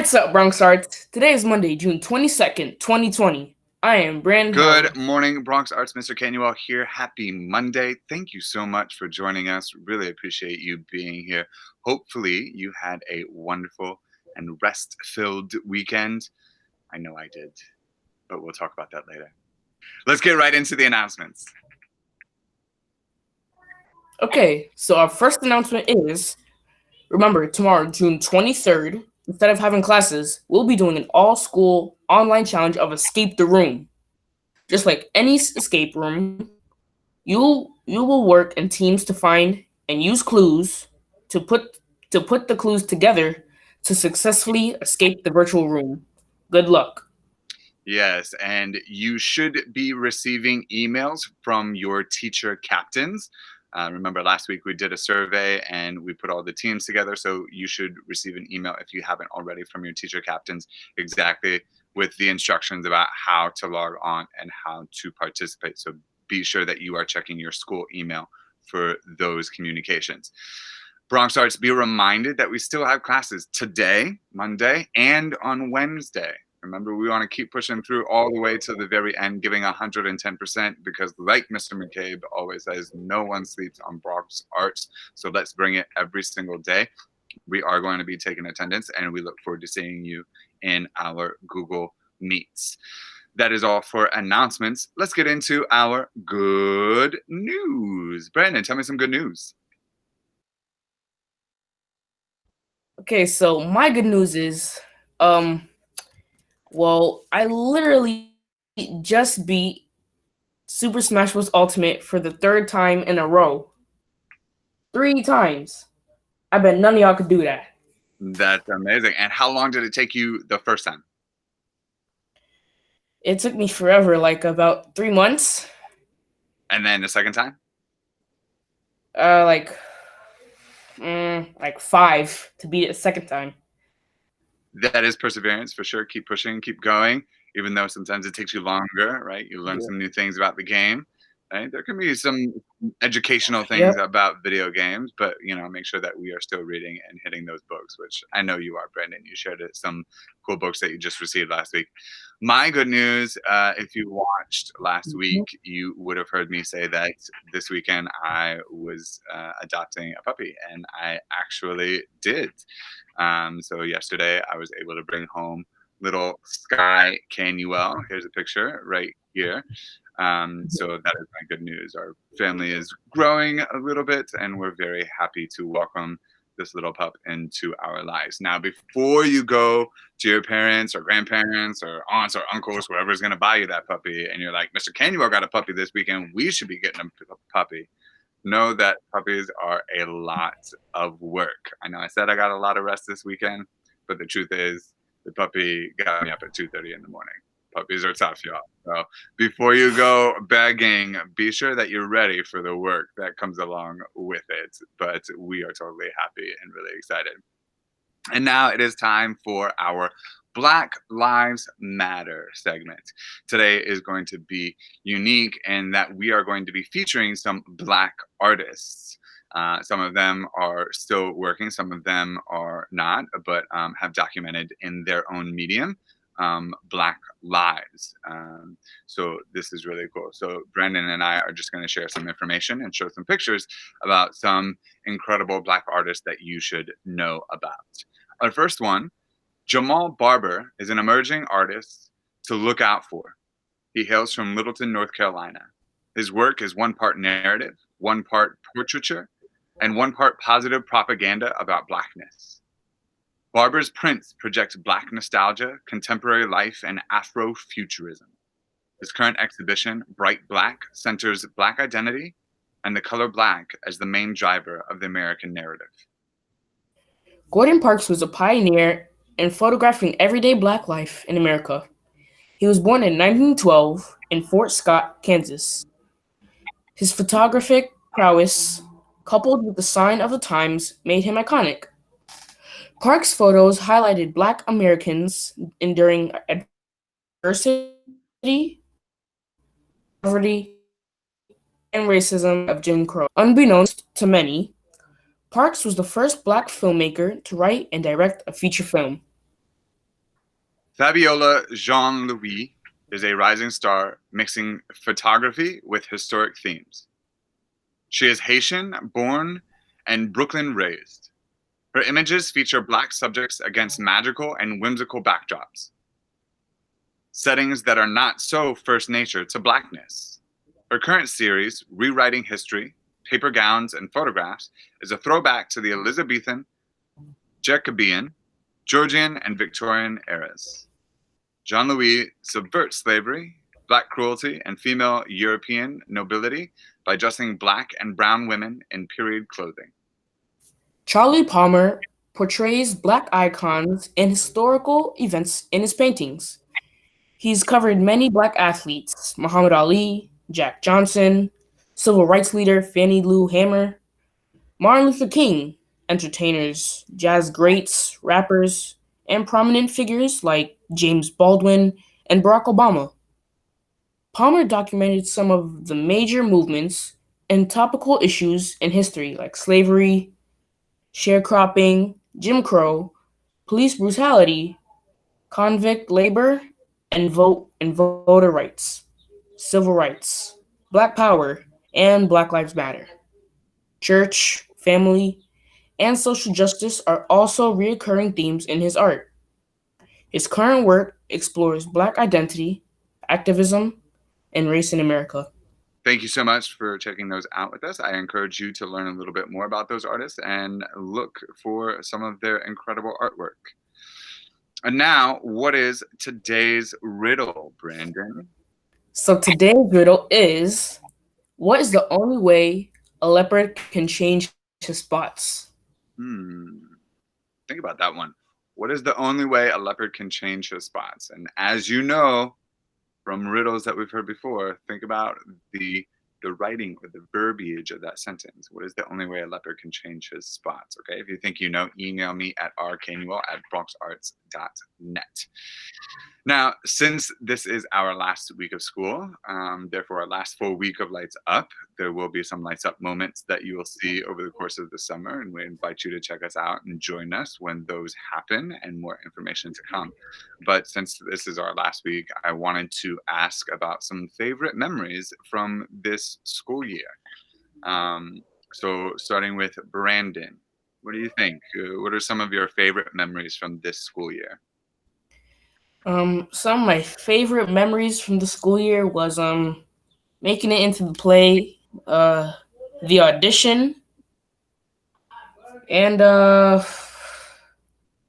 What's up, Bronx Arts? Today is Monday, June 22nd, 2020. I am Brandon Good Howard. morning, Bronx Arts. Mr. Canuel here. Happy Monday. Thank you so much for joining us. Really appreciate you being here. Hopefully, you had a wonderful and rest-filled weekend. I know I did, but we'll talk about that later. Let's get right into the announcements. Okay, so our first announcement is remember, tomorrow, June 23rd, instead of having classes, we'll be doing an all school online challenge of Escape the Room. Just like any escape room, you will work in teams to find and use clues to put the clues together to successfully escape the virtual room. Good luck. Yes, and you should be receiving emails from your teacher captains. Remember, last week we did a survey and we put all the teams together. So you should receive an email if you haven't already from your teacher captains, exactly with the instructions about how to log on and how to participate. So be sure that you are checking your school email for those communications. Bronx Arts, be reminded that we still have classes today, Monday, and on Wednesday. Remember, we want to keep pushing through all the way to the very end, giving 110%, because like Mr. McCabe always says, no one sleeps on Bronx Arts. So let's bring it every single day. We are going to be taking attendance, and we look forward to seeing you in our Google Meets. That is all for announcements. Let's get into our good news. Brandon, tell me some good news. Okay, so my good news is, um, well, I literally just beat Super Smash Bros. Ultimate for the third time in a row. 3 times. I bet none of y'all could do that. That's amazing. And how long did it take you the first time? It took me forever, like about 3 months. And then the second time? Uh, like, like 5 to beat it a second time. That is perseverance for sure. Keep pushing, keep going, even though sometimes it takes you longer, right? You learn Yeah. some new things about the game, right? There can be some educational things Yep. about video games, but make sure that we are still reading and hitting those books, which I know you are, Brandon. You shared some cool books that you just received last week. My good news, if you watched last Mhm. week, you would have heard me say that this weekend I was adopting a puppy, and I actually did. So yesterday I was able to bring home little Sky Canuel. Here's a picture right here. So that is my good news. Our family is growing a little bit, and we're very happy to welcome this little pup into our lives. Now, before you go to your parents or grandparents or aunts or uncles, whoever's going to buy you that puppy, and you're like, Mr. Canuel got a puppy this weekend, we should be getting a puppy. Know that puppies are a lot of work. I know I said I got a lot of rest this weekend, but the truth is the puppy got me up at 2:30 in the morning. Puppies are tough, y'all. So before you go begging, be sure that you're ready for the work that comes along with it. But we are totally happy and really excited. And now it is time for our Black Lives Matter segment. Today is going to be unique in that we are going to be featuring some Black artists. Some of them are still working, some of them are not, but have documented in their own medium Black lives. So this is really cool. So Brandon and I are just going to share some information and show some pictures about some incredible Black artists that you should know about. Our first one, Jamal Barber, is an emerging artist to look out for. He hails from Littleton, North Carolina. His work is one part narrative, one part portraiture, and one part positive propaganda about Blackness. Barber's prints project Black nostalgia, contemporary life, and Afrofuturism. His current exhibition, Bright Black, centers Black identity and the color Black as the main driver of the American narrative. Gordon Parks was a pioneer in photographing everyday black life in America. He was born in 1912 in Fort Scott, Kansas. His photographic prowess, coupled with the sign of the times, made him iconic. Parks' photos highlighted black Americans enduring adversity, poverty, and racism of Jim Crow. Unbeknownst to many, Parks was the first black filmmaker to write and direct a feature film. Fabiola Jean-Louis is a rising star mixing photography with historic themes. She is Haitian born and Brooklyn raised. Her images feature Black subjects against magical and whimsical backdrops, settings that are not so first nature to Blackness. Her current series, Rewriting History, Paper Gowns and Photographs, is a throwback to the Elizabethan, Jacobean, Georgian, and Victorian eras. Jean-Louis subverts slavery, Black cruelty, and female European nobility by dressing Black and brown women in period clothing. Charlie Palmer portrays Black icons and historical events in his paintings. He's covered many Black athletes: Muhammad Ali, Jack Johnson, civil rights leader Fannie Lou Hamer, Martin Luther King, entertainers, jazz greats, rappers, and prominent figures like James Baldwin and Barack Obama. Palmer documented some of the major movements and topical issues in history like slavery, sharecropping, Jim Crow, police brutality, convict labor, and voter rights, civil rights, Black Power, and Black Lives Matter. Church, family, and social justice are also recurring themes in his art. His current work explores Black identity, activism, and race in America. Thank you so much for checking those out with us. I encourage you to learn a little bit more about those artists and look for some of their incredible artwork. And now, what is today's riddle, Brandon? So today's riddle is: what is the only way a leopard can change his spots? Think about that one. What is the only way a leopard can change his spots? And as you know, from riddles that we've heard before, think about the writing or the verbiage of that sentence. What is the only way a leopard can change his spots? Okay, if you think you know, email me at rknewell@bronxarts.net. Now, since this is our last week of school, therefore our last full week of Lights Up, there will be some Lights Up moments that you will see over the course of the summer, and we invite you to check us out and join us when those happen, and more information to come. But since this is our last week, I wanted to ask about some favorite memories from this school year. So starting with Brandon, what do you think? What are some of your favorite memories from this school year? Some of my favorite memories from the school year was making it into the play, the audition, and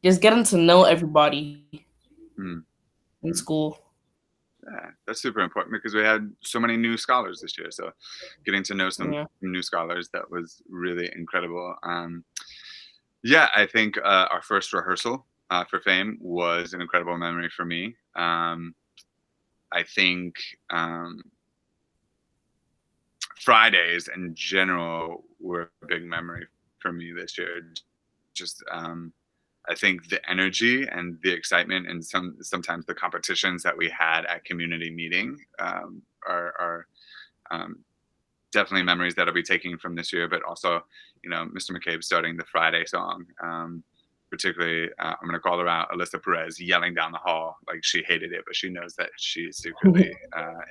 just getting to know everybody in school. Yeah, that's super important because we had so many new scholars this year. So getting to know some new scholars, that was really incredible. Yeah, I think our first rehearsal for Fame was an incredible memory for me. I think Fridays in general were a big memory for me this year. Just I think the energy and the excitement and sometimes the competitions that we had at community meeting are definitely memories that I'll be taking from this year. But also, you know, Mr. McCabe starting the Friday song. Particularly, I'm going to call her out, Alyssa Perez, yelling down the hall like she hated it, but she knows that she secretly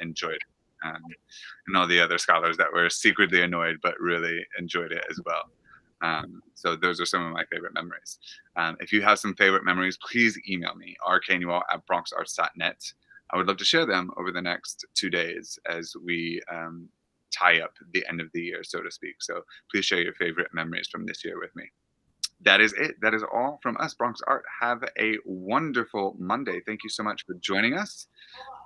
enjoyed it. And all the other scholars that were secretly annoyed but really enjoyed it as well. So those are some of my favorite memories. If you have some favorite memories, please email me, rknewell@bronxarts.net. I would love to share them over the next 2 days as we tie up the end of the year, so to speak. So please share your favorite memories from this year with me. That is it. That is all from us, Bronx Art. Have a wonderful Monday. Thank you so much for joining us.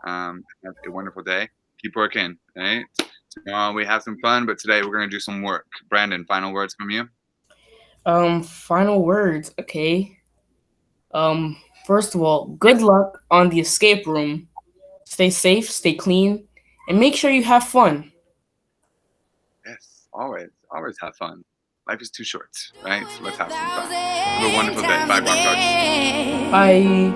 Have a wonderful day. Keep working, right? Tomorrow we have some fun, but today we're going to do some work. Brandon, final words from you? Final words. Okay. First of all, good luck on the escape room. Stay safe, stay clean, and make sure you have fun. Yes, always have fun. Life is too short, right? So let's have some fun. Have a wonderful day. Bye, Bronx Arts. Bye.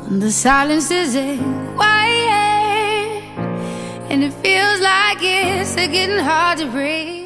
The silence is quiet, and it feels like it's getting hard to breathe.